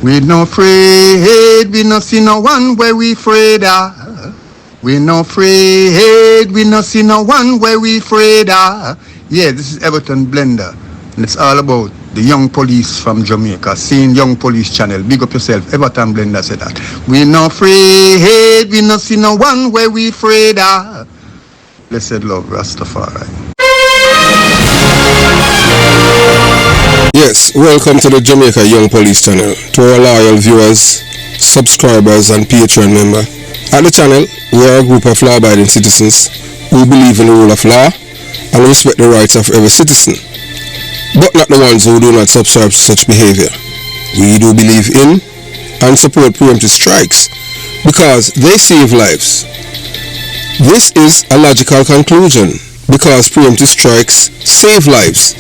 We no afraid, we no see no one where we afraid of. We no afraid, we no see no one where we afraid of. Yeah, this is Everton Blender, and it's all about the young police from Jamaica. Seeing Young Police Channel. Big up yourself, Everton Blender said that. We no afraid, we no see no one where we afraid of. Blessed love, Rastafari. Yes, welcome to the Jamaica Young Police Channel. To our loyal viewers, subscribers and Patreon members. At the channel, we are a group of law-abiding citizens who believe in the rule of law and respect the rights of every citizen, but not the ones who do not subscribe to such behavior. We do believe in and support preemptive strikes because they save lives. This is a logical conclusion because preemptive strikes save lives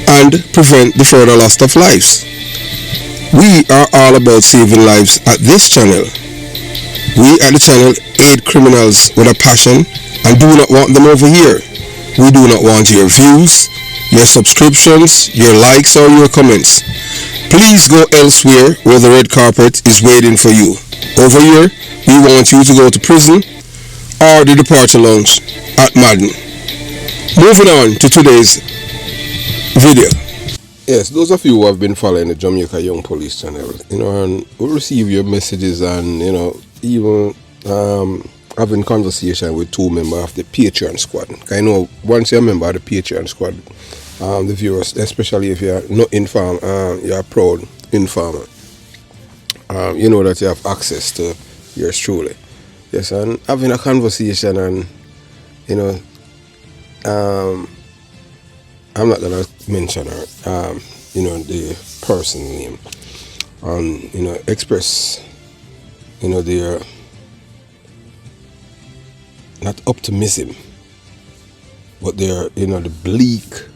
and prevent the further loss of lives. We are all about saving lives at this channel. We at the channel aid criminals with a passion and do not want them over here. We do not want your views, your subscriptions, your likes or your comments. Please go elsewhere where the red carpet is waiting for you. Over here, we want you to go to prison or the departure lounge at Madden. Moving on to today's video. Yes, those of you who have been following the Jamaica Young Police Channel, and we receive your messages and, even having conversation with two members of the Patreon squad. I know once you're a member of the Patreon squad, the viewers, especially if you're not informed, you're a proud informer, you know that you have access to yours truly. Yes, and having a conversation and, I'm not going to mention her, the person name, express, their not optimism, but they're, the bleak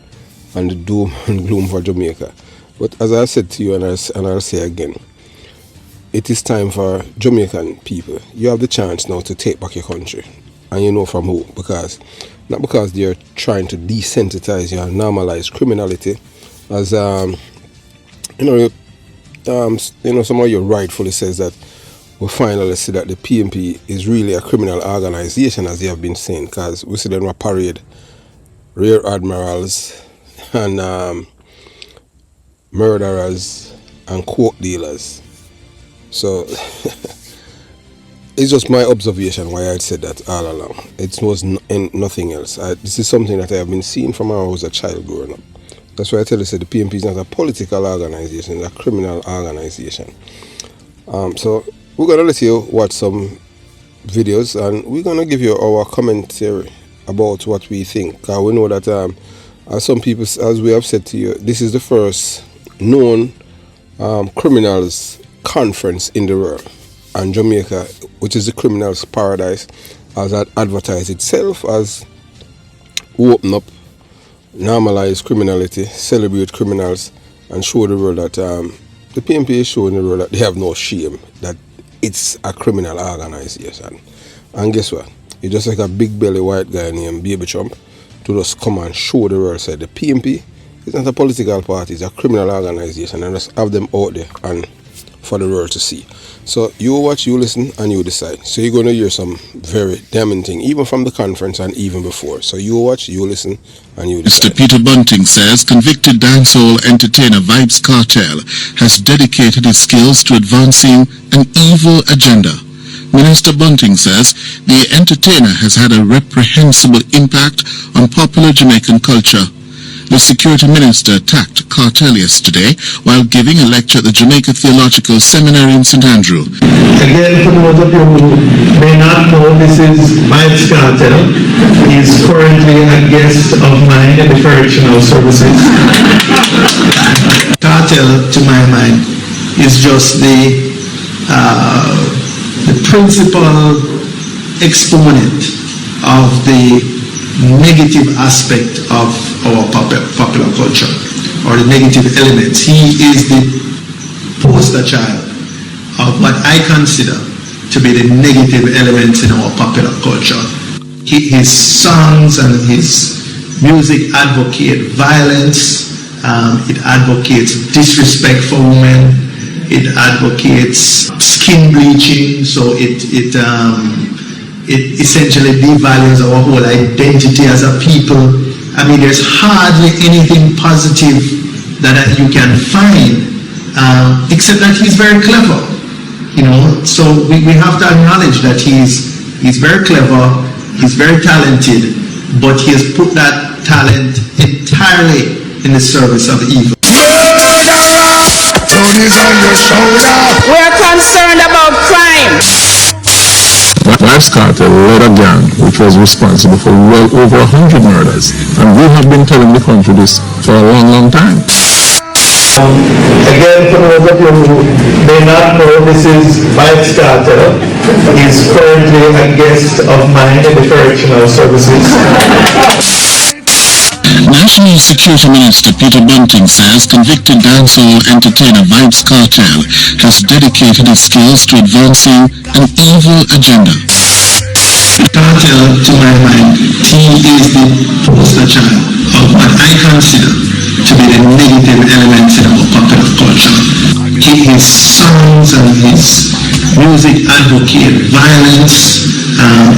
and the doom and gloom for Jamaica. But as I said to you, and I'll say again, it is time for Jamaican people. You have the chance now to take back your country. And you know from who? Not because they're trying to desensitize you and normalize criminality, as some of you rightfully says that we finally see that the PMP is really a criminal organization, as they have been saying, because we see them parade rear admirals and murderers and coke dealers. So it's just my observation why I said that all along. It was nothing else. This is something that I have been seeing from when I was a child growing up. That's why I tell you, the PMP is not a political organization, it's a criminal organization. So we're going to let you watch some videos and we're going to give you our commentary about what we think. Because we know that as some people, as we have said to you, this is the first known criminals conference in the world. And Jamaica, which is the criminals' paradise, has advertised itself as open up, normalize criminality, celebrate criminals, and show the world that the PMP is showing the world that they have no shame, that it's a criminal organization. And guess what? It's just like a big belly white guy named Baby Trump to just come and show the world that the PMP is not a political party, it's a criminal organization, and just have them out there and for the world to see. So you watch, you listen, and you decide. So you're going to hear some very damning thing, even from the conference and even before. So you watch, you listen, and you decide. Mr. Peter Bunting says convicted dancehall entertainer Vybz Kartel has dedicated his skills to advancing an evil agenda. Minister Bunting says the entertainer has had a reprehensible impact on popular Jamaican culture. The security minister attacked Kartel yesterday while giving a lecture at the Jamaica Theological Seminary in St. Andrew. Again, for those of you who may not know, this is Vybz Kartel. He is currently a guest of mine in the correctional services. Kartel, to my mind, is just the principal exponent of the negative aspect of our popular culture, or the negative elements. He is the poster child of what I consider to be the negative elements in our popular culture. His songs and his music advocate violence, it advocates disrespect for women, It advocates skin bleaching, so it essentially devalues our whole identity as a people. I mean, there's hardly anything positive that you can find, except that he's very clever. You know, so we have to acknowledge that he's very clever, he's very talented, but he has put that talent entirely in the service of evil. We're concerned about crime. Vybz Kartel led a gang which was responsible for well over 100 murders, and we have been telling the country this for a long time. Again, for those of you who may not know, this is Vybz Kartel. He's currently a guest of mine in the Correctional Services. National Security Minister Peter Bunting says convicted dancehall entertainer Vybz Kartel has dedicated his skills to advancing an evil agenda. Kartel, to my mind, he is the poster child of what I consider to be the negative elements in our popular culture. His songs and his music advocate violence,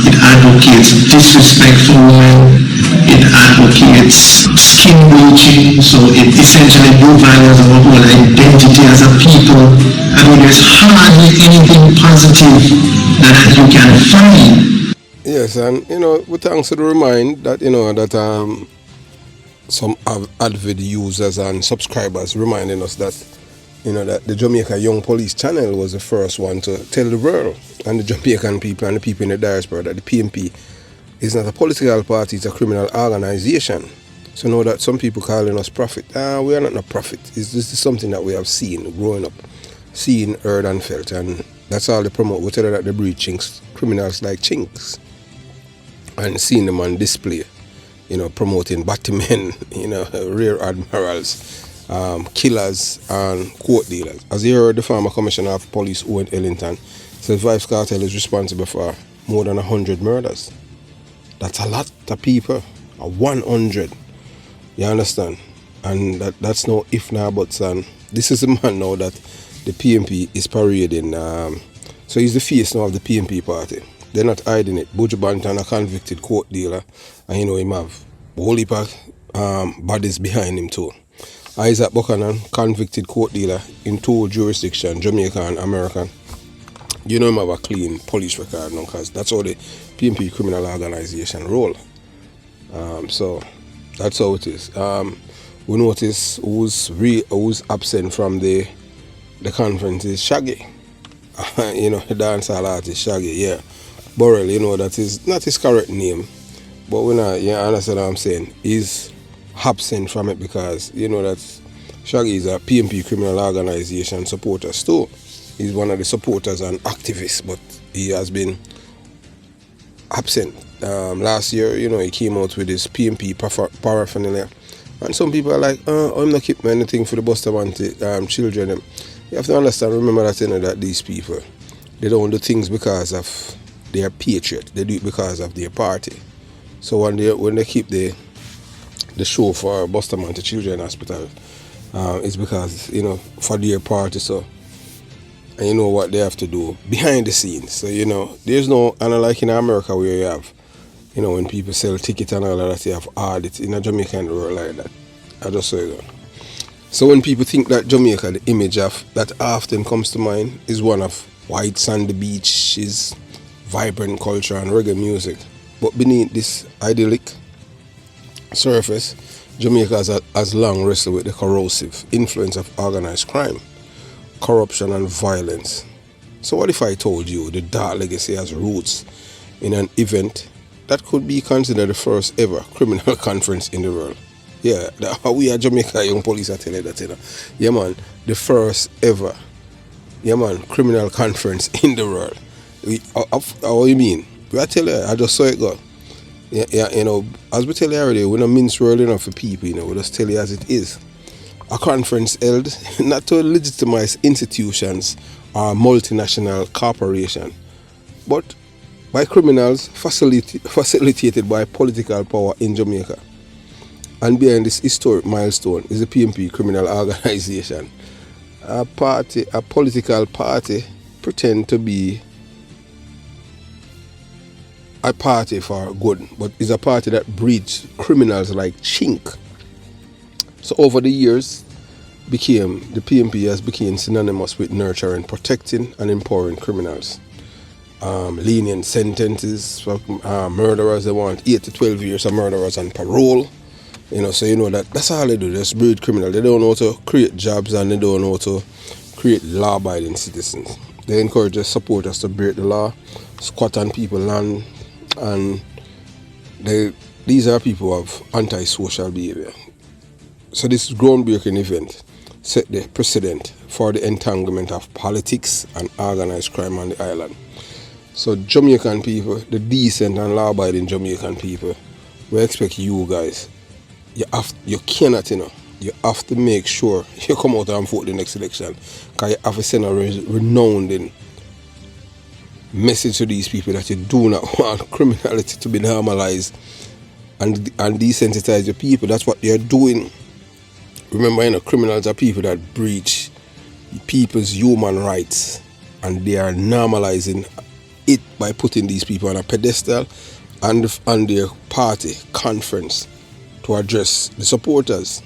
it advocates disrespectful women, it advocates skin bleaching, so it essentially devalues our whole identity as a people. I mean, there's hardly anything positive that you can find. Yes, and you know, we thanks to the remind that that some avid users and subscribers reminding us that that the Jamaica Young Police channel was the first one to tell the world and the Jamaican people and the people in the diaspora that the PMP is not a political party, it's a criminal organization. So know that some people calling us prophet. We are not a prophet. This is something that we have seen growing up, seen, heard and felt, and that's all they promote. We tell them that they breed chinks, criminals like chinks, and seeing them on display, promoting batmen, rear admirals, killers and court dealers. As you heard, the former Commissioner of Police, Owen Ellington, says Vybz Kartel is responsible for more than 100 murders. That's a lot of people, 100. You understand? And that's no if now buts. And this is a man now that the PMP is parading. So he's the face now of the PMP party. They're not hiding it. Bunting, a convicted court dealer, and him have a whole heap of bodies behind him too. Isaac Buchanan, convicted court dealer in 2 jurisdictions, Jamaica and American. Him have a clean police record now, because that's how the PMP criminal organization roll. So that's how it is. We notice who's absent from the conference is Shaggy. The dancehall artist Shaggy, yeah. Burrell, that is not his correct name, but we not, you understand what I'm saying. He's absent from it because that Shaggy is a PMP criminal organization supporter too. He's one of the supporters and activists, but he has been absent. Last year, he came out with his PMP paraphernalia, and some people are like, I'm not keeping anything for the Bustamante children. You have to understand, remember that that these people, they don't do things because of their patriot. They do it because of their party. So when they keep the show for Bustamante Children Hospital, it's because for their party. So, and you know what they have to do behind the scenes. So there's no, and like in America where you have, when people sell tickets and all of that, you have audits. In a Jamaican world like that, I just say that. So when people think that Jamaica, the image of that often comes to mind is one of white sandy beaches, vibrant culture and reggae music. But beneath this idyllic surface, Jamaica has long wrestled with the corrosive influence of organized crime, corruption and violence. So what if I told you the dark legacy has roots in an event that could be considered the first ever criminal conference in the world? Yeah, we are Jamaica Young Police, I tell you that. Yeah man, the first ever criminal conference in the world. How you mean? I tell you, I just saw it go. Yeah, as we tell you already, we don't mince word enough for people, we just tell you as it is. A conference held not to legitimize institutions or multinational corporation, but by criminals facilitated by political power in Jamaica. And behind this historic milestone is the PMP criminal organization. a political party, pretend to be a party for good, but is a party that breeds criminals like chink. So over the years, the PNP has become synonymous with nurturing, protecting, and empowering criminals. Lenient sentences for murderers. They want 8 to 12 years of murderers on parole. So you know that's all they do. Just breed criminals. They don't know how to create jobs, and they don't know how to create law-abiding citizens. They encourage their supporters to break the law, squat on people's land, and these are people who have antisocial behavior. So this groundbreaking event set the precedent for the entanglement of politics and organized crime on the island. So Jamaican people, the decent and law-abiding Jamaican people, we expect you guys, you cannot, you have to make sure you come out and vote the next election, because you have to send a renowned message to these people that you do not want criminality to be normalized and desensitize your people. That's what you're doing. Remember, criminals are people that breach people's human rights, and they are normalizing it by putting these people on a pedestal and on their party conference to address the supporters.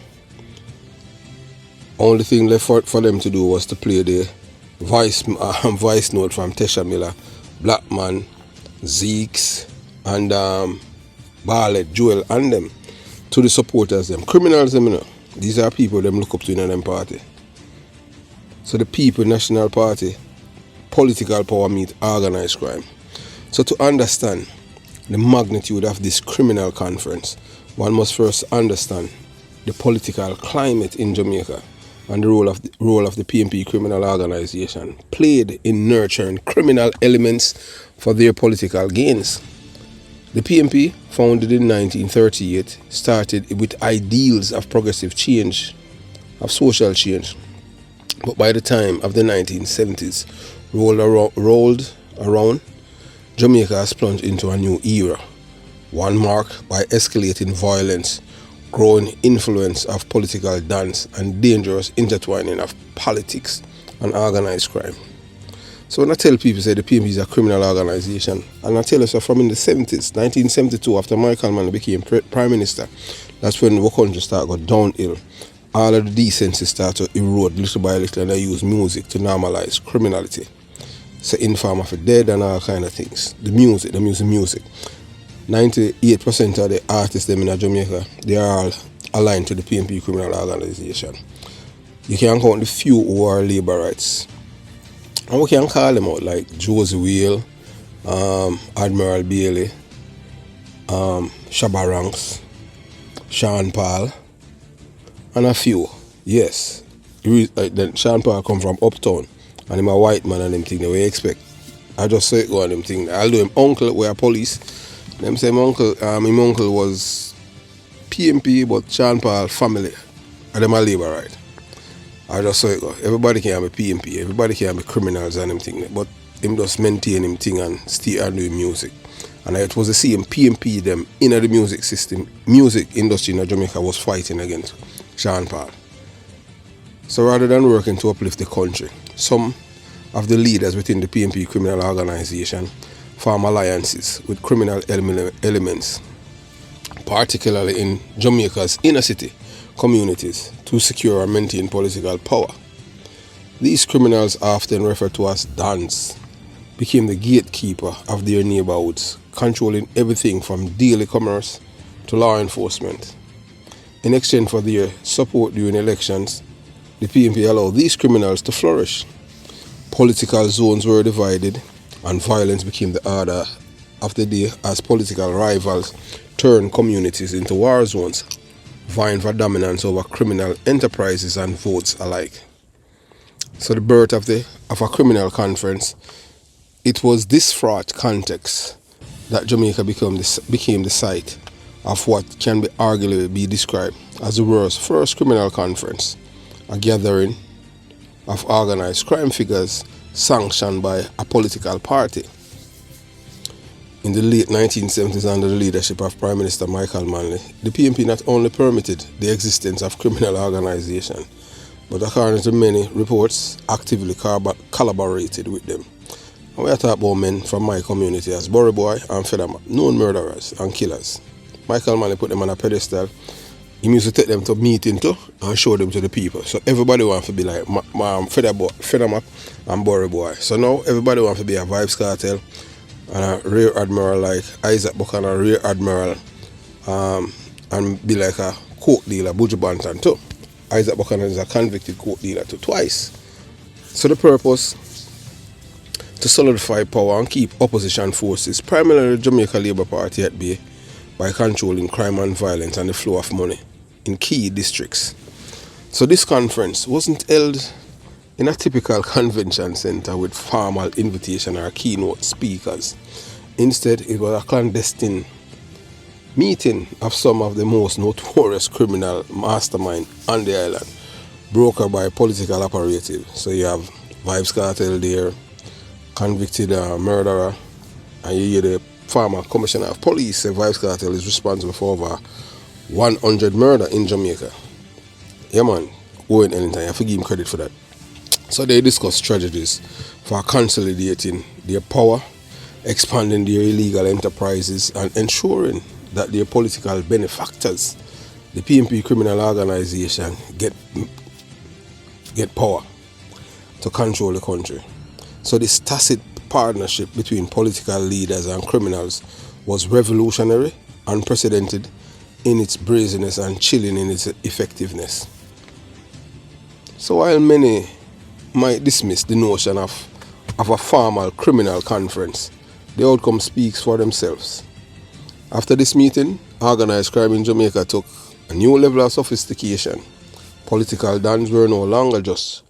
Only thing left for them to do was to play the voice note from Tesha Miller, Blackman, Zeeks, and Barlett, Joel, and them to the supporters, them criminals, them. These are people them look up to in them party. So the People National Party, political power meet organized crime. So to understand the magnitude of this criminal conference, one must first understand the political climate in Jamaica and the role of the PNP criminal organization played in nurturing criminal elements for their political gains. The PNP, founded in 1938, started with ideals of progressive change, of social change. But by the time of the 1970s rolled around, Jamaica has plunged into a new era, one marked by escalating violence, growing influence of political dance, and dangerous intertwining of politics and organized crime. So when I tell people say the PNP is a criminal organization, and I tell us from in the 70s, 1972, after Michael Mann became Prime Minister, that's when the country started to go downhill. All of the decency started to erode little by little, and they use music to normalize criminality. So inform of the dead and all kind of things. The music. 98% of the artists them in Jamaica, they are all aligned to the PNP criminal organization. You can count the few who are labor rights. And we can call them out like Josie Whale, Admiral Bailey, Shabba Ranks, Sean Paul, and a few. Yes. Then Sean Paul come from Uptown, and him a white man and them thing that we expect. I just say it go on them thing. I'll do him uncle were police. Them say him uncle was PNP, but Sean Paul family, and them a labor right. I just saw it go. Everybody can be PNP, everybody can be criminals and them thing, but him just maintain him thing and stay and do music. And it was the same PNP them in the music system, music industry in Jamaica was fighting against Sean Paul. So rather than working to uplift the country, some of the leaders within the PNP criminal organization form alliances with criminal elements, particularly in Jamaica's inner city communities, to secure and maintain political power. These criminals, often referred to as dons, became the gatekeeper of their neighborhoods, controlling everything from daily commerce to law enforcement. In exchange for their support during elections, the PNP allowed these criminals to flourish. Political zones were divided, and violence became the order of the day as political rivals turned communities into war zones, vying for dominance over criminal enterprises and votes alike. So the birth of a criminal conference, it was this fraught context that Jamaica became the site of what can be arguably be described as the world's first criminal conference, a gathering of organized crime figures sanctioned by a political party. In the late 1970s, under the leadership of Prime Minister Michael Manley, the PNP not only permitted the existence of criminal organization, but according to many reports, actively collaborated with them. And we are talking about men from my community as Burry Boy and Fedama, known murderers and killers. Michael Manley put them on a pedestal. He used to take them to meeting too and show them to the people. So everybody wants to be like Fedama and Burry Boy. So now everybody wants to be a Vybz Kartel and a Rear Admiral like Isaac Buck and a Rear Admiral and be like a coke dealer, Buju Bunting too. Isaac Buck is a convicted coke dealer too, twice. So the purpose to solidify power and keep opposition forces, primarily the Jamaica Labour Party at bay, by controlling crime and violence and the flow of money in key districts. So this conference wasn't held in a typical convention center with formal invitation or keynote speakers. Instead, it was a clandestine meeting of some of the most notorious criminal mastermind on the island, brokered by political operatives. So you have Vybz Kartel there, convicted murderer, and you hear the former commissioner of police say Vybz Kartel is responsible for over 100 murder in Jamaica. Yeah man, Owen Ellington, I have to give him credit for that. So they discuss strategies for consolidating their power, expanding their illegal enterprises, and ensuring that their political benefactors, the PNP criminal organization, get power to control the country. So this tacit partnership between political leaders and criminals was revolutionary, unprecedented in its brazenness and chilling in its effectiveness. So while many might dismiss the notion of a formal criminal conference, the outcome speaks for themselves. After this meeting, organized crime in Jamaica took a new level of sophistication. Political dons were no longer just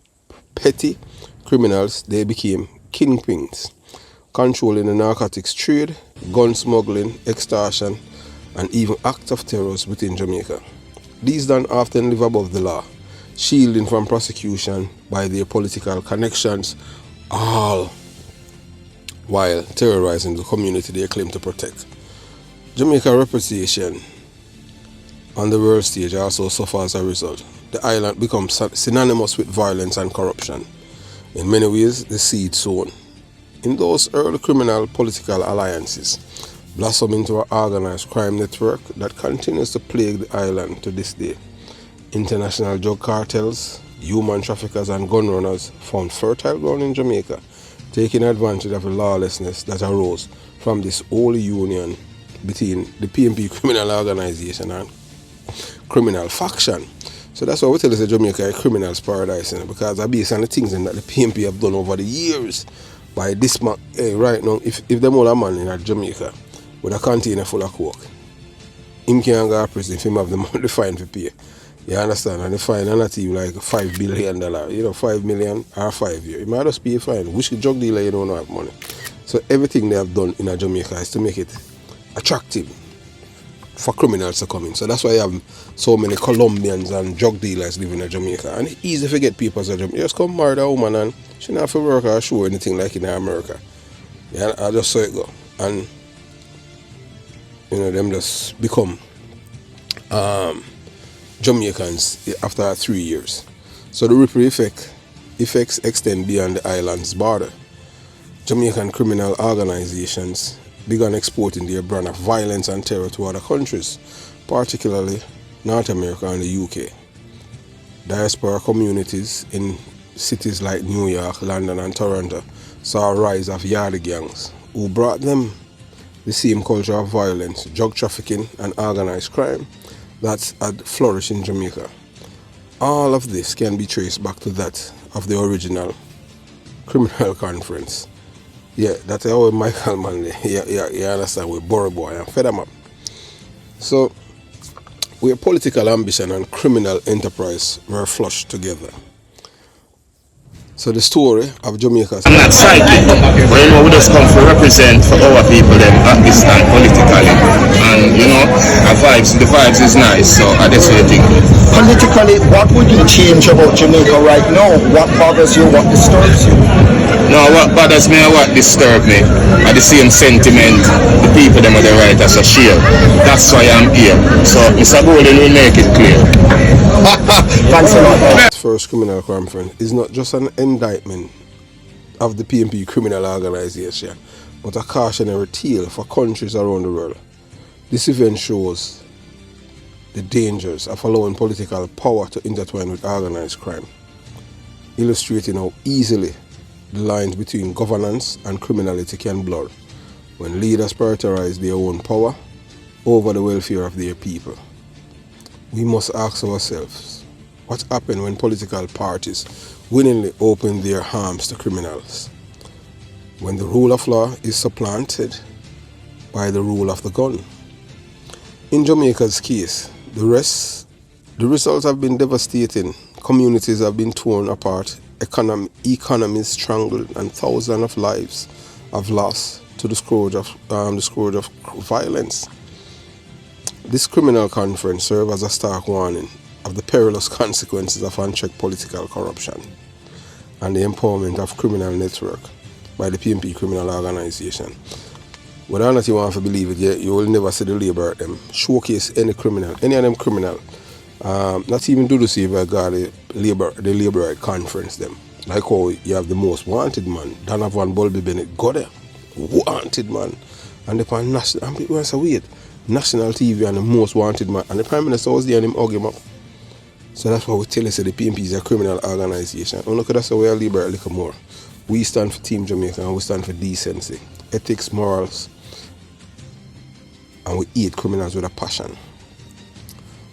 petty criminals, they became kingpins, controlling the narcotics trade, gun smuggling, extortion, and even acts of terror within Jamaica. These dons often live above the law, shielding from prosecution by their political connections, all while terrorizing the community they claim to protect. Jamaica's reputation on the world stage also suffers as a result. The island becomes synonymous with violence and corruption. In many ways, the seed sown in those early criminal political alliances blossom into an organized crime network that continues to plague the island to this day. International drug cartels, human traffickers and gun runners found fertile ground in Jamaica, taking advantage of the lawlessness that arose from this holy union between the PNP criminal organization and criminal faction. So that's why we tell us that Jamaica is a criminal's paradise, because they're based on the things that the PNP have done over the years. By this man, right now, if them all a man in Jamaica with a container full of coke, him can't go to prison if him have the fine to pay. You understand? And the fine is not even like $5 billion, 5 million or 5 years. You might just pay a fine. Which drug dealer you don't have money. So everything they have done in Jamaica is to make it attractive for criminals to come in. So that's why you have so many Colombians and drug dealers living in Jamaica. And it's easy to get people to Jamaica. Just come marry a woman and she don't have to work or show anything like in America. Yeah, I just saw it go. And them just become Jamaicans after 3 years. So the ripple effects extend beyond the island's border. Jamaican criminal organizations began exporting their brand of violence and terror to other countries, particularly North America and the UK. Diaspora communities in cities like New York, London and Toronto saw a rise of yardie gangs who brought them the same culture of violence, drug trafficking and organized crime that had flourished in Jamaica. All of this can be traced back to that of the original criminal conference. Yeah, that's how Michael Manley, you understand, with Burry Boy and Fedama. So, where political ambition and criminal enterprise were flushed together. So the story of Jamaica's... I'm not psychic, but we just come to represent for our people them at this time politically. And the vibes is nice, so I just think. Politically, what would you change about Jamaica right now? What bothers you, what disturbs you? No, what bothers me and what disturbs me are the same sentiment the people them are the writers are share. That's why I'm here. So Mr. Golden will make it clear. Thanks a lot. First criminal conference is not just an indictment of the PNP criminal organization, but a cautionary tale for countries around the world. This event shows the dangers of allowing political power to intertwine with organized crime, illustrating how easily the lines between governance and criminality can blur when leaders prioritize their own power over the welfare of their people. We must ask ourselves, what happens when political parties willingly open their arms to criminals? When the rule of law is supplanted by the rule of the gun? In Jamaica's case, the results have been devastating. Communities have been torn apart, economies strangled, and thousands of lives have lost to the scourge of violence. This criminal conference serves as a stark warning of the perilous consequences of unchecked political corruption and the empowerment of criminal network by the PNP criminal organization. Whether or not you want to believe it yet, you will never see the labor at them showcase any criminal, any of them criminal. Not even do the same by God, the labor conference them. Like how you have the most wanted man, Donovan Bulby Bennett, got there, wanted man, and the national, and people say wait, national TV and the most wanted man, and the Prime Minister was there and him hug him up. So that's why we tell us that the PNP is a criminal organization. And look at us, we are labor a little more. We stand for Team Jamaica and we stand for decency, ethics, morals, and we hate criminals with a passion.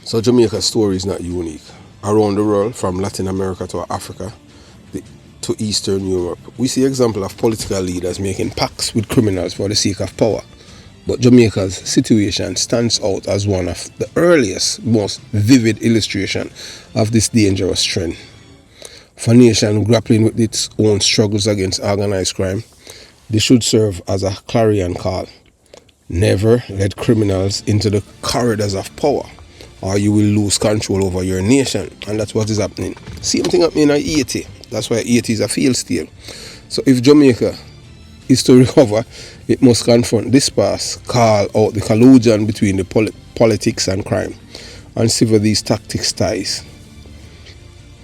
So Jamaica's story is not unique. Around the world, from Latin America to Africa to Eastern Europe, we see examples of political leaders making pacts with criminals for the sake of power. But Jamaica's situation stands out as one of the earliest, most vivid illustration of this dangerous trend. For a nation grappling with its own struggles against organized crime, this should serve as a clarion call. Never let criminals into the corridors of power, or you will lose control over your nation. And that's what is happening. Same thing happening in Haiti. That's why Haiti is a failed state. So if Jamaica is to recover, it must confront this past, call out the collusion between the politics and crime, and sever these tactics ties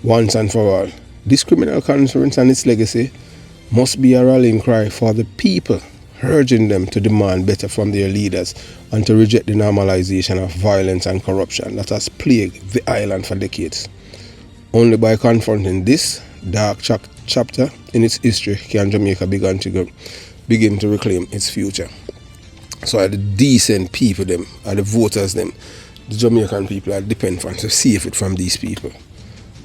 once and for all. This criminal conference and its legacy must be a rallying cry for the people, urging them to demand better from their leaders and to reject the normalization of violence and corruption that has plagued the island for decades. Only by confronting this dark chapter in its history can Jamaica begin to reclaim its future. So the decent people them, the voters them, the Jamaican people are dependent on to save it from these people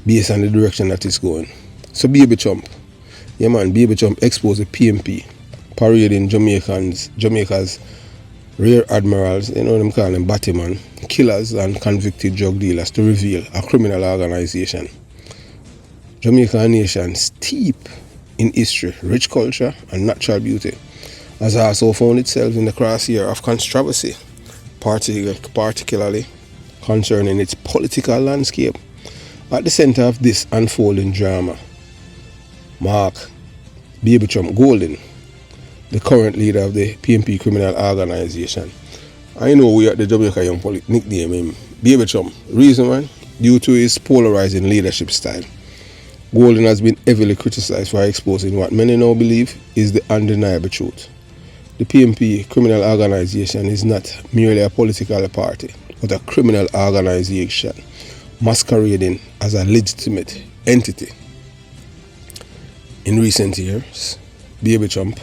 based on the direction that it's going. So Baby Trump, yeah man, Baby Trump exposed the PNP parading Jamaica's rear admirals, you know them call them Batman, killers and convicted drug dealers to reveal a criminal organization. Jamaica, a nation steep in history, rich culture and natural beauty, has also found itself in the crosshair of controversy, particularly concerning its political landscape. At the center of this unfolding drama, Mark Baby Trump Golden, the current leader of the PNP criminal organization. I know we at the Jamaica Young Police nickname him Baby Trump. Reason why? Due to his polarizing leadership style. Golden has been heavily criticized for exposing what many now believe is the undeniable truth. The PNP criminal organization is not merely a political party, but a criminal organization masquerading as a legitimate entity. In recent years, Baby Trump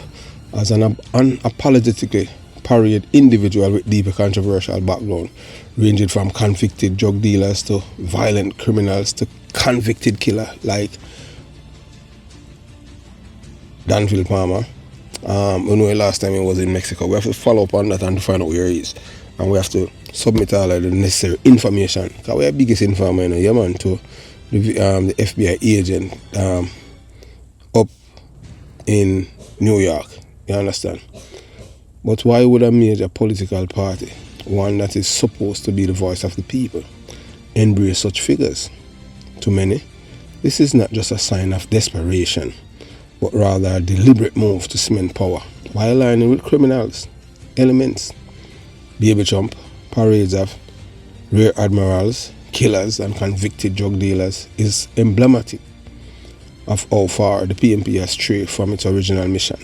has an unapologetically parodied individual with deep controversial background, ranging from convicted drug dealers to violent criminals to convicted killer like Danville Palmer. We know last time he was in Mexico. We have to follow up on that and find out where he is, and we have to submit all of the necessary information, because we are the biggest informer in Yemen to the FBI agent up in New York. You understand? But why would a major political party, one that is supposed to be the voice of the people, embrace such figures? To many, this is not just a sign of desperation. but rather a deliberate move to cement power by aligning with criminals, elements. Baby Trump parades of rear admirals, killers and convicted drug dealers is emblematic of how far the PNP has strayed from its original mission,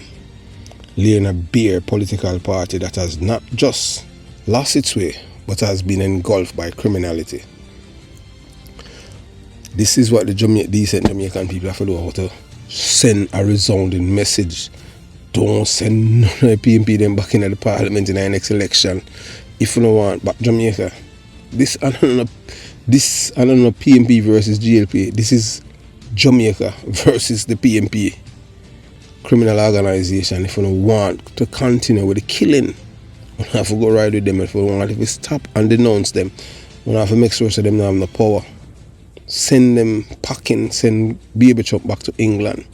laying a bare political party that has not just lost its way but has been engulfed by criminality. This is what the decent Jamaican people have to do, how to send a resounding message. Don't send none of the PNP them back into the parliament in the next election if you don't want back Jamaica. This I don't know PNP versus GLP. This is Jamaica versus the PNP criminal organization. If you don't want to continue with the killing, we have to go right with them. If we want, if we stop and denounce them, we have to make sure that them don't have no power. Send them packing, send Baby Trump back to England.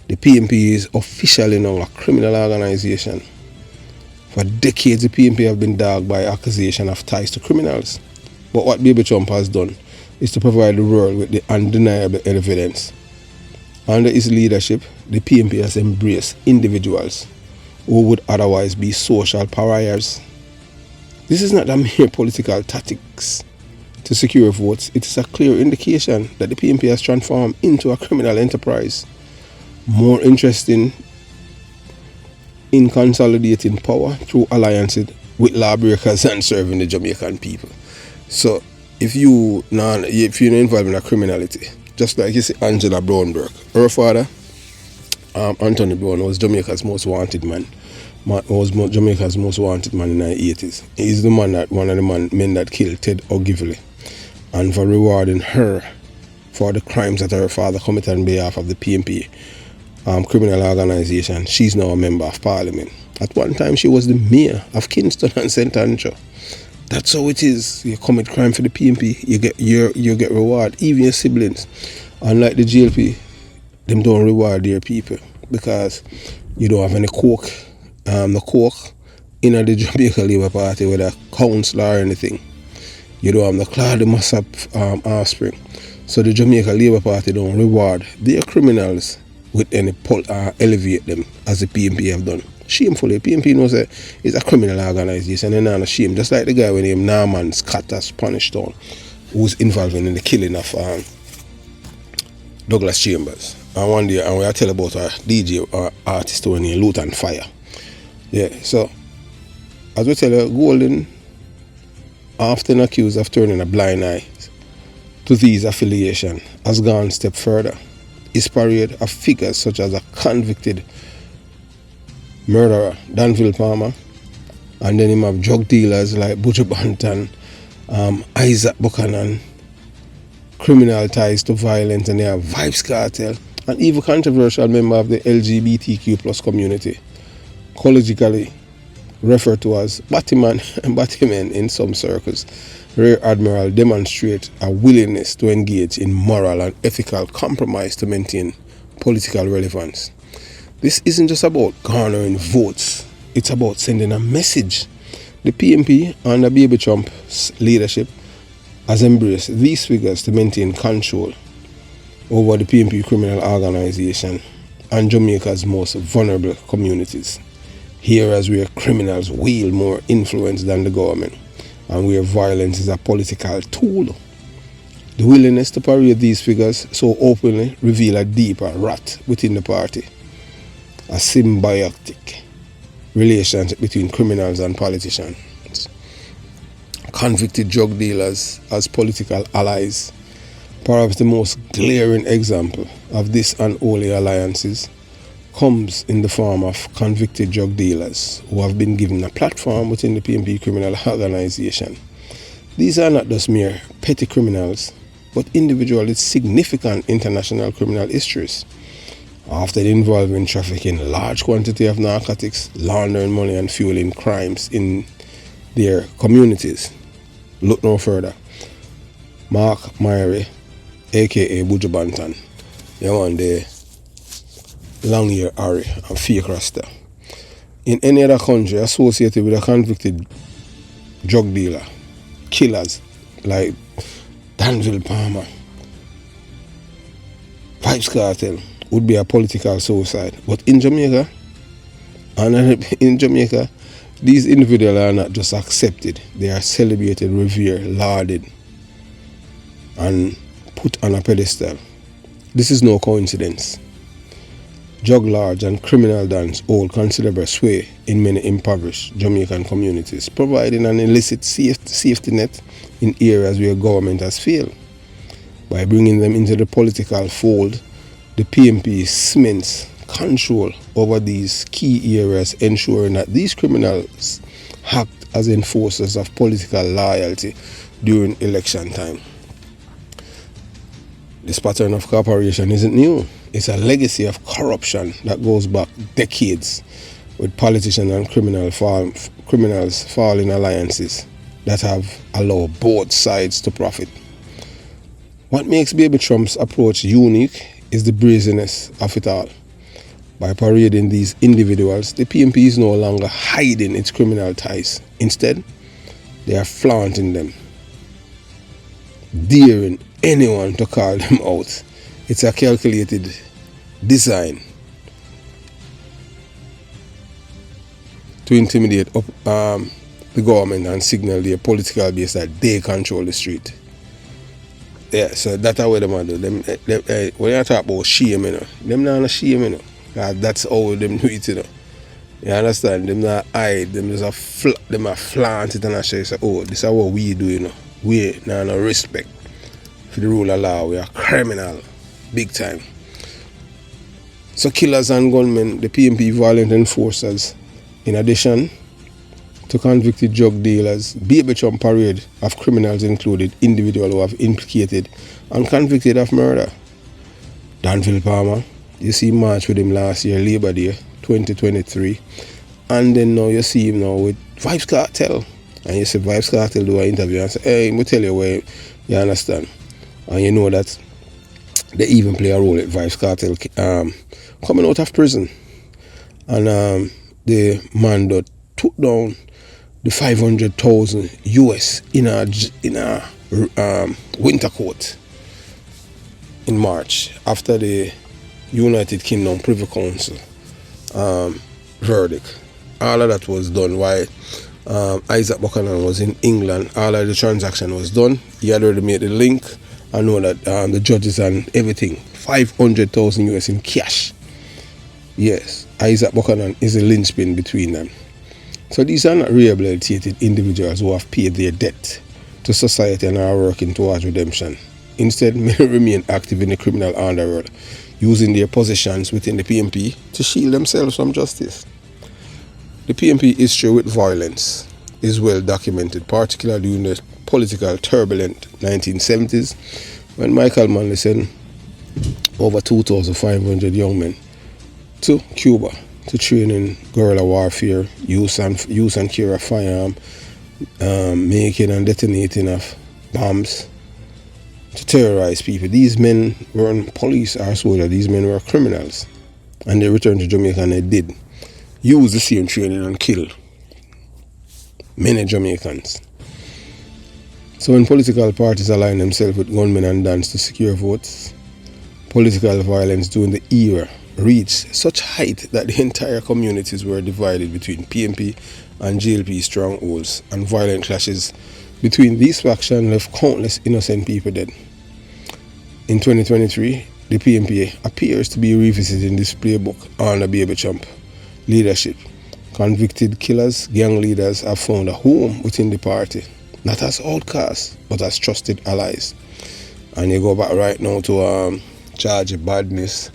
The PNP is officially now a criminal organization. For decades, the PNP have been dogged by accusation of ties to criminals. But what Baby Trump has done is to provide the world with the undeniable evidence. Under his leadership, the PNP has embraced individuals who would otherwise be social pariahs. This is not a mere political tactics to secure votes. It is a clear indication that the PNP has transformed into a criminal enterprise, more interesting in consolidating power through alliances with lawbreakers and serving the Jamaican people. So if you're not involved in a criminality, just like you see Angela Brownberg, her father, Anthony Brown, was Jamaica's most wanted man. Jamaica's most wanted man in the 80s. He's the man that one of the men that killed Ted Ogilvy, and for rewarding her for the crimes that her father committed on behalf of the PNP criminal organization, she's now a member of parliament. At one time, she was the mayor of Kingston and St. Andrew. That's how it is. You commit crime for the PNP, you get reward, even your siblings. Unlike the GLP, them don't reward their people because you don't have any coke. The coke in the Jamaica Labour Party with a councillor or anything. You don't have the Claude Massap offspring. So the Jamaica Labour Party don't reward their criminals with any elevate them as the PNP have done. Shamefully, PNP knows that it's a criminal organization and they're not ashamed. Just like the guy named Norman Scott of Spanish Town, who's involved in the killing of Douglas Chambers. And one day, and we tell about a DJ or artist who named Luton Fire. Yeah, so as we tell you, Golden, often accused of turning a blind eye to these affiliations, has gone a step further. His parade of figures such as a convicted murderer, Danville Palmer, and then him have drug dealers like Butcher Bunting, Isaac Buchanan, criminal ties to violence, and they have Vybz Kartel, an even controversial member of the LGBTQ plus community, colloquially referred to as Batman in some circles. Rear Admiral demonstrate a willingness to engage in moral and ethical compromise to maintain political relevance. This isn't just about garnering votes, it's about sending a message. The PNP under Baby Trump's leadership has embraced these figures to maintain control over the PNP criminal organization and Jamaica's most vulnerable communities. Here as where criminals wield more influence than the government, and where violence is a political tool. The willingness to parade these figures so openly reveal a deeper rot within the party, a symbiotic relationship between criminals and politicians, convicted drug dealers as political allies. Perhaps the most glaring example of this unholy alliances comes in the form of convicted drug dealers who have been given a platform within the PNP criminal organization. These are not just mere petty criminals, but individuals with significant international criminal histories, often involving trafficking large quantity of narcotics, laundering money and fueling crimes in their communities. Look no further. Mark Myrie, aka Buju Banton, one day long hair Harry and fake Rasta. In any other country associated with a convicted drug dealer, killers like Danville Palmer, Vybz Kartel, would be a political suicide. But in Jamaica, these individuals are not just accepted, they are celebrated, revered, lauded, and put on a pedestal. This is no coincidence. Drug lords and criminal dons hold considerable sway in many impoverished Jamaican communities, providing an illicit safety net in areas where government has failed. By bringing them into the political fold, the PNP cements control over these key areas, ensuring that these criminals act as enforcers of political loyalty during election time. This pattern of cooperation isn't new. It's a legacy of corruption that goes back decades, with politicians and criminals fall in alliances that have allowed both sides to profit. What makes Baby Trump's approach unique is the brazenness of it all. By parading these individuals, the PNP is no longer hiding its criminal ties. Instead, they are flaunting them, daring anyone to call them out. It's a calculated design to intimidate the government and signal their political base that they control the street. Yeah, so that's how them do. Them, when you talk about shame, you know, them not shame, you know. That's how them do it, you know. You understand? Them not hide, them just them a flaunt it and I say, oh, this is what we do, you know. We not no respect for the rule of law. We are criminal, big time. So killers and gunmen, the PNP violent enforcers, in addition to convicted drug dealers, Baby Trump parade of criminals included individuals who have implicated and convicted of murder. Danville Palmer, you see march with him last year, Labor Day 2023, and then now you see him now with Vybz Kartel, and you see Vybz Kartel do an interview and say, hey, I'm going to tell you where, you understand, and you know that they even play a role at Vybz Kartel coming out of prison, and the man that took down the 500,000 US in a winter coat in March after the United Kingdom Privy Council verdict. All of that was done while Isaac Buchanan was in England. All of the transaction was done. He had already made the link. I know that the judges and everything, 500,000 US in cash. Yes, Isaac Buchanan is a linchpin between them. So these are not rehabilitated individuals who have paid their debt to society and are working towards redemption. Instead, many remain active in the criminal underworld, using their positions within the PNP to shield themselves from justice. The PNP history with violence is well documented, particularly during the political turbulent 1970s, when Michael Manley sent over 2,500 young men to Cuba to train in guerrilla warfare, use and carry a firearm, making and detonating of bombs to terrorize people. These men weren't police or soldiers, these men were criminals. And they returned to Jamaica and they did use the same training and kill many Jamaicans. So when political parties align themselves with gunmen and dons to secure votes, political violence during the era reached such height that the entire communities were divided between PNP and JLP strongholds, and violent clashes between these factions left countless innocent people dead. In 2023, the PNP appears to be revisiting this playbook under Baby Trump leadership. Convicted killers, gang leaders have found a home within the party, not as outcasts, but as trusted allies. And you go back right now to charge of badness,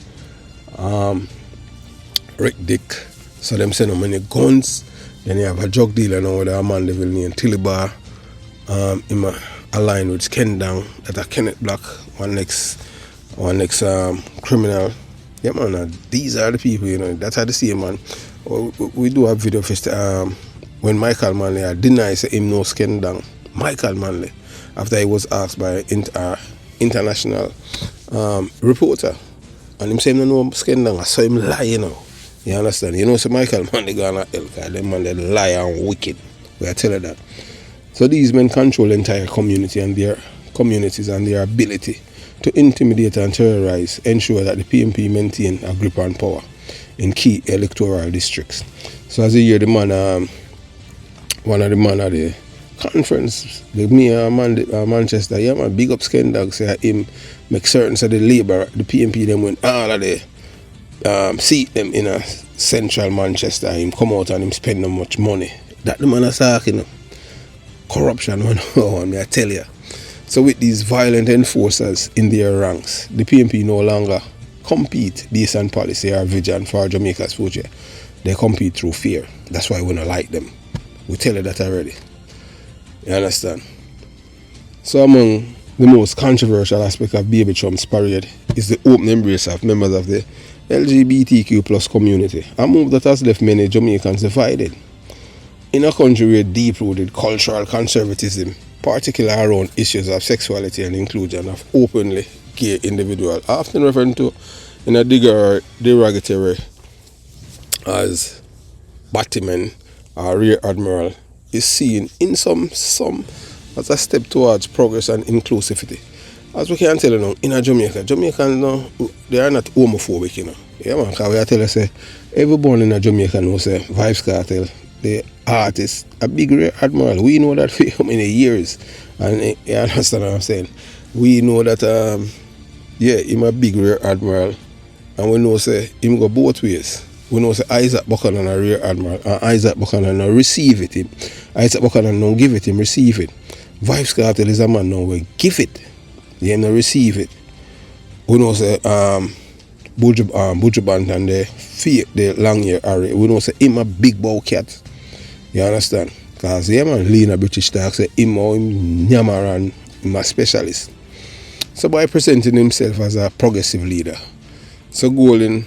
Rick Dick, so them send them many guns. Then you have a drug dealer now with a man living named Tilibar, him aligned with Kendang, that a Kenneth Black, one next criminal. Yeah man, these are the people, you know, that's how they see him, man. We do have video first when Michael Manley denies him no Kendang. Michael Manley, after he was asked by an international reporter, and him saying no Kendang, I saw him lie, you know. You understand? You know, so Michael Manley gonna hell, because them man they lie and wicked. We are telling that. So these men control the entire community and their communities and their ability to intimidate and terrorize, ensure that the PNP maintain a grip on power in key electoral districts. So as you hear the man, one of the man at the conference, the mayor of Manchester, yeah man, big up Sken Dog, say him make certain so the Labour, the PNP them win all of the seat them in a central Manchester, him come out and him spend no much money. That the man is talking, corruption, man, I tell you. So with these violent enforcers in their ranks, the PNP no longer compete based on policy or vision for Jamaica's future. They compete through fear. That's why we don't like them. We tell you that already. You understand? So among the most controversial aspect of Baby Trump's parade is the open embrace of members of the LGBTQ plus community, a move that has left many Jamaicans divided. In a country where deep-rooted cultural conservatism, particularly around issues of sexuality and inclusion of openly gay individuals, often referred to in a derogatory as Batman or Rear Admiral, is seen in some as a step towards progress and inclusivity. As we can tell you now, in a Jamaicans now, they are not homophobic, you know. Yeah man, because we tell you say, everyone in a Jamaica knows say Vybz Kartel, the artist, a big Rear Admiral. We know that for how many years. And you understand what I'm saying? We know that him a big Rear Admiral, and we know say him go both ways. We know say Isaac Buchanan a Rear Admiral, and Isaac Buchanan now receive it him. Isaac Buchanan now give it him, receive it. Vybz Kartel is a man now we give it, he now receive it. We know say Buju Bunting the long hair Harry, we know say him a big bow cat. You understand? Because yeah man, lean a British talk say him or him nyammer and him a specialist. So by presenting himself as a progressive leader, so Golden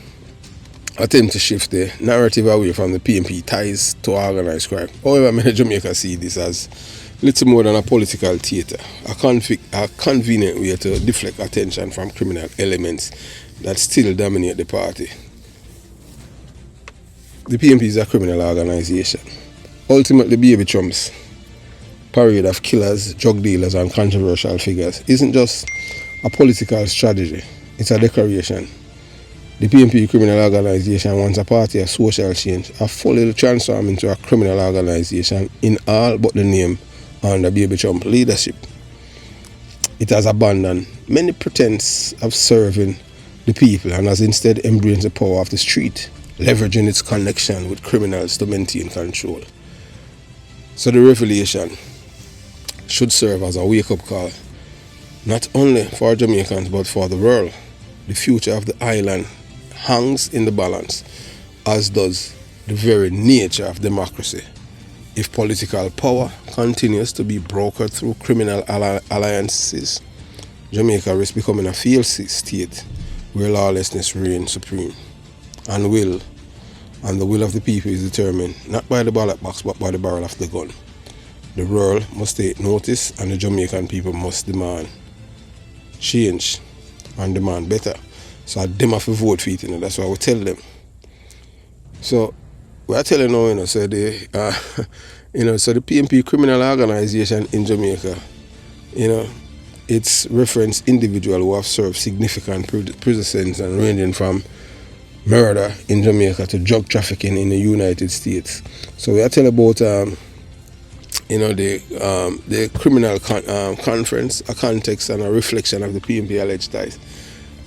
attempt to shift the narrative away from the PNP ties to organized crime. However, many Jamaica see this as little more than a political theatre, a convenient way to deflect attention from criminal elements that still dominate the party. The PNP is a criminal organization. Ultimately, Baby Trump's parade of killers, drug dealers and controversial figures isn't just a political strategy, it's a declaration. The PNP criminal organization wants a party of social change, a fully transform into a criminal organization in all but the name under Baby Trump leadership. It has abandoned many pretense of serving the people and has instead embraced the power of the street, leveraging its connection with criminals to maintain control. So the revelation should serve as a wake-up call, not only for Jamaicans but for the world. The future of the island hangs in the balance, as does the very nature of democracy. If political power continues to be brokered through criminal alliances, Jamaica risks becoming a failed state where lawlessness reigns supreme. And the will of the people is determined not by the ballot box but by the barrel of the gun. The world must take notice and the Jamaican people must demand change and demand better. So them have to vote for it, you know. That's why we tell them. So we are telling now, you know, so the so the PNP criminal organization in Jamaica, you know, it's reference individuals who have served significant prison sentences and ranging from murder in Jamaica to drug trafficking in the United States. So we are telling about the criminal conference, a context and a reflection of the PNP alleged ties.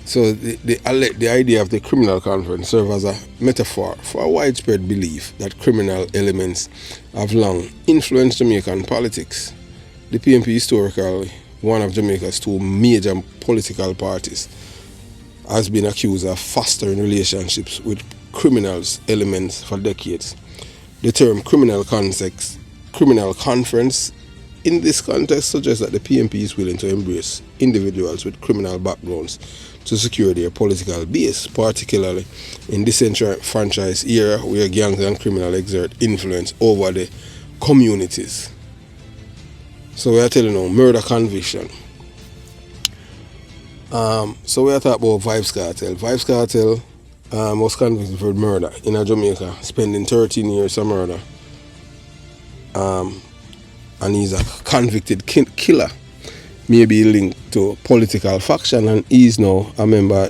So the idea of the criminal conference serves as a metaphor for a widespread belief that criminal elements have long influenced Jamaican politics. The PNP historically, one of Jamaica's two major political parties, has been accused of fostering relationships with criminals elements for decades. The term criminal conference in this context suggests that the PNP is willing to embrace individuals with criminal backgrounds to secure their political base, particularly in disenfranchised era where gangs and criminals exert influence over the communities. So we are telling you, murder conviction. So we are talking about Vybz Kartel. Vybz Kartel was convicted for murder in Jamaica, spending 13 years of murder. And he's a convicted killer. maybe linked to political faction, and he's now a member,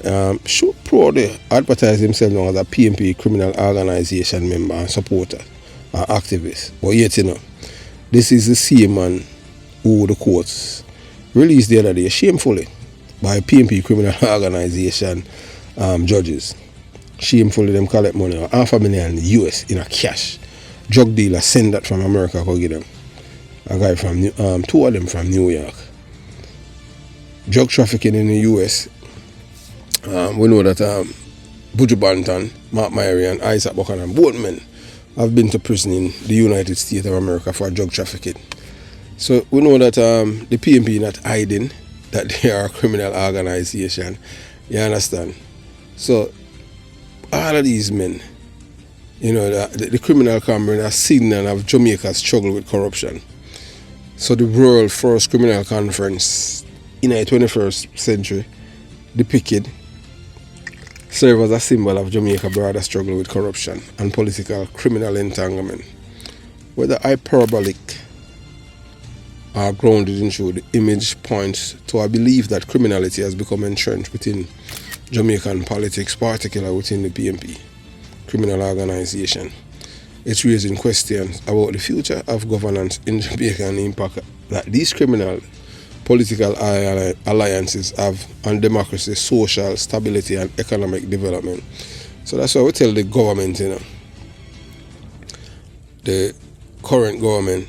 proudly advertise himself now as a PMP criminal organization member and supporter and activist. But yet, this is the same man who the courts released the other day shamefully by PMP criminal organization judges. Shamefully, them collect money, $500,000 US in a cash. Drug dealer send that from America to get them. A guy from two of them from New York. Drug trafficking in the US. We know that Bunting, Mark Myrie and Isaac Buchanan, both men have been to prison in the United States of America for drug trafficking. So we know that the PMP not hiding that they are a criminal organization. You understand? So all of these men, the criminal cameron are seen and have Jamaica's struggle with corruption. So the world first criminal conference in the 21st century depicted serve as a symbol of Jamaica's broader struggle with corruption and political criminal entanglement. Whether hyperbolic or grounded in truth, the image points to a belief that criminality has become entrenched within Jamaican politics, particularly within the PMP criminal organization. It's raising questions about the future of governance in Jamaica and the impact that these criminal political alliances have on democracy, social stability and economic development. So that's why we tell the government, the current government,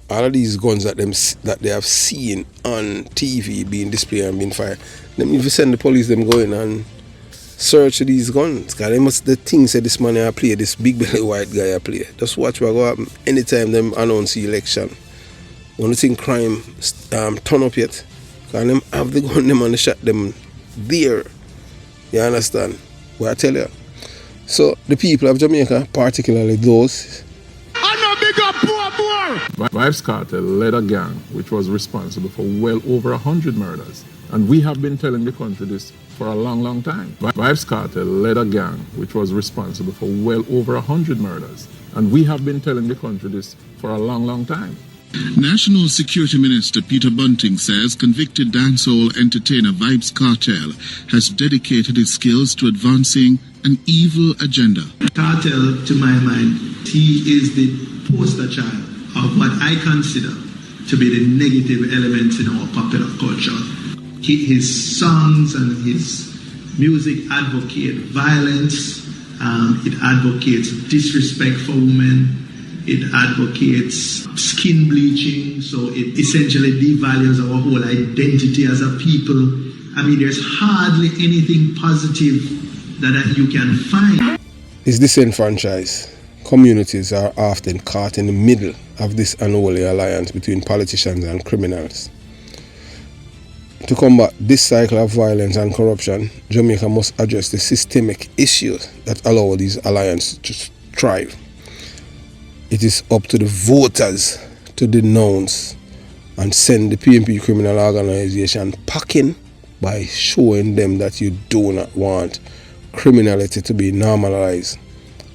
all of these guns that they have seen on TV being displayed and being fired, them if you send the police them going and search these guns, because the thing say this man I play, this big belly white guy I play. Just watch what go happen anytime them announce the election. When you think crime turn up yet, because them have the gun them and they shot them there. You understand what I tell you? So the people of Jamaica, particularly those Vybz Kartel led a gang which was responsible for well over 100 murders. And we have been telling the country this for a long, long time. Vybz Kartel led a gang which was responsible for well over 100 murders. And we have been telling the country this for a long, long time. National Security Minister Peter Bunting says convicted dancehall entertainer Vybz Kartel has dedicated his skills to advancing an evil agenda. Kartel, to my mind, he is the poster child of what I consider to be the negative elements in our popular culture. His songs and his music advocate violence, it advocates disrespect for women, it advocates skin bleaching, so it essentially devalues our whole identity as a people. I mean, there's hardly anything positive that you can find. Is disenfranchised communities are often caught in the middle of this unholy alliance between politicians and criminals. To combat this cycle of violence and corruption, Jamaica must address the systemic issues that allow these alliances to thrive. It is up to the voters to denounce and send the PMP criminal organization packing by showing them that you do not want criminality to be normalized,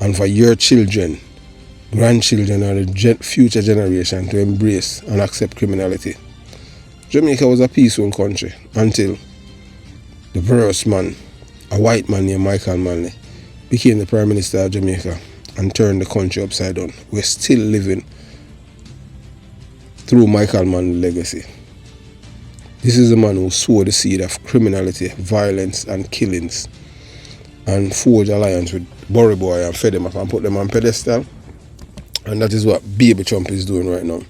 and for your children, grandchildren, or the future generation to embrace and accept criminality. Jamaica was a peaceful country until the first man, a white man named Michael Manley, became the Prime Minister of Jamaica and turned the country upside down. We're still living through Michael Manley's legacy. This is the man who sowed the seed of criminality, violence and killings, and forged alliance with Burry Boy and fed them up and put them on pedestal. And that is what Baby Trump is doing right now.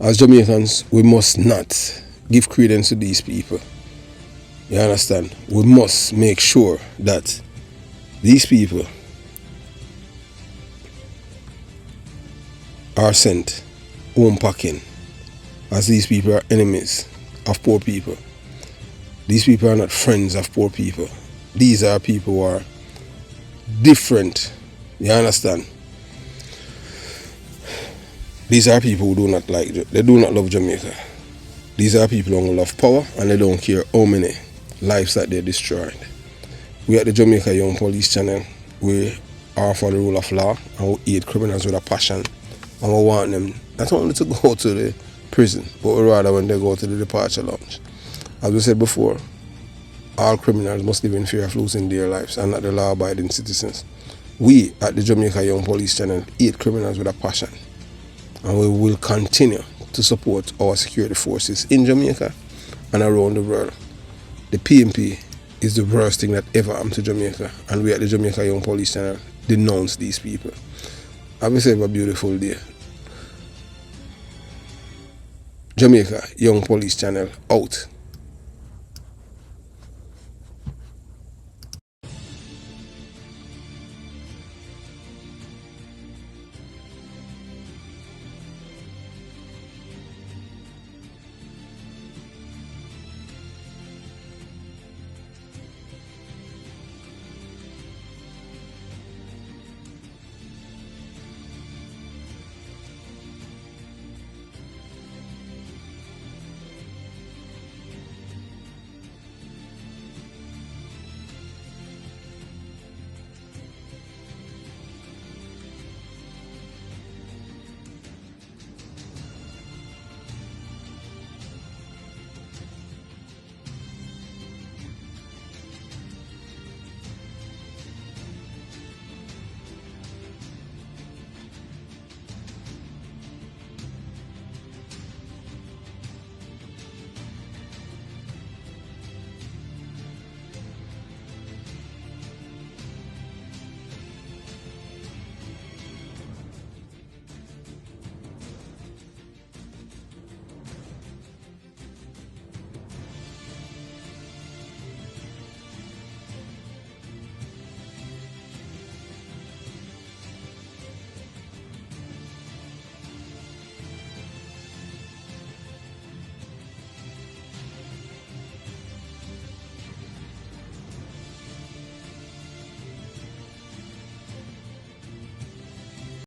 As Jamaicans, we must not give credence to these people. You understand? We must make sure that these people are sent home packing, as these people are enemies of poor people. These people are not friends of poor people. These are people who are different. You understand? These are people who do not love Jamaica. These are people who love power and they don't care how many lives that they destroyed. We at the Jamaica Young Police Channel, we are for the rule of law and we hate criminals with a passion. And we want them not only to go to the prison, but we rather when they go to the departure lounge. As we said before, all criminals must live in fear of losing their lives and not the law-abiding citizens. We at the Jamaica Young Police Channel hate criminals with a passion, and we will continue to support our security forces in Jamaica and around the world. The PMP is the worst thing that ever happened to Jamaica, and we at the Jamaica Young Police Channel denounce these people. Have yourself a beautiful day. Jamaica Young Police Channel out.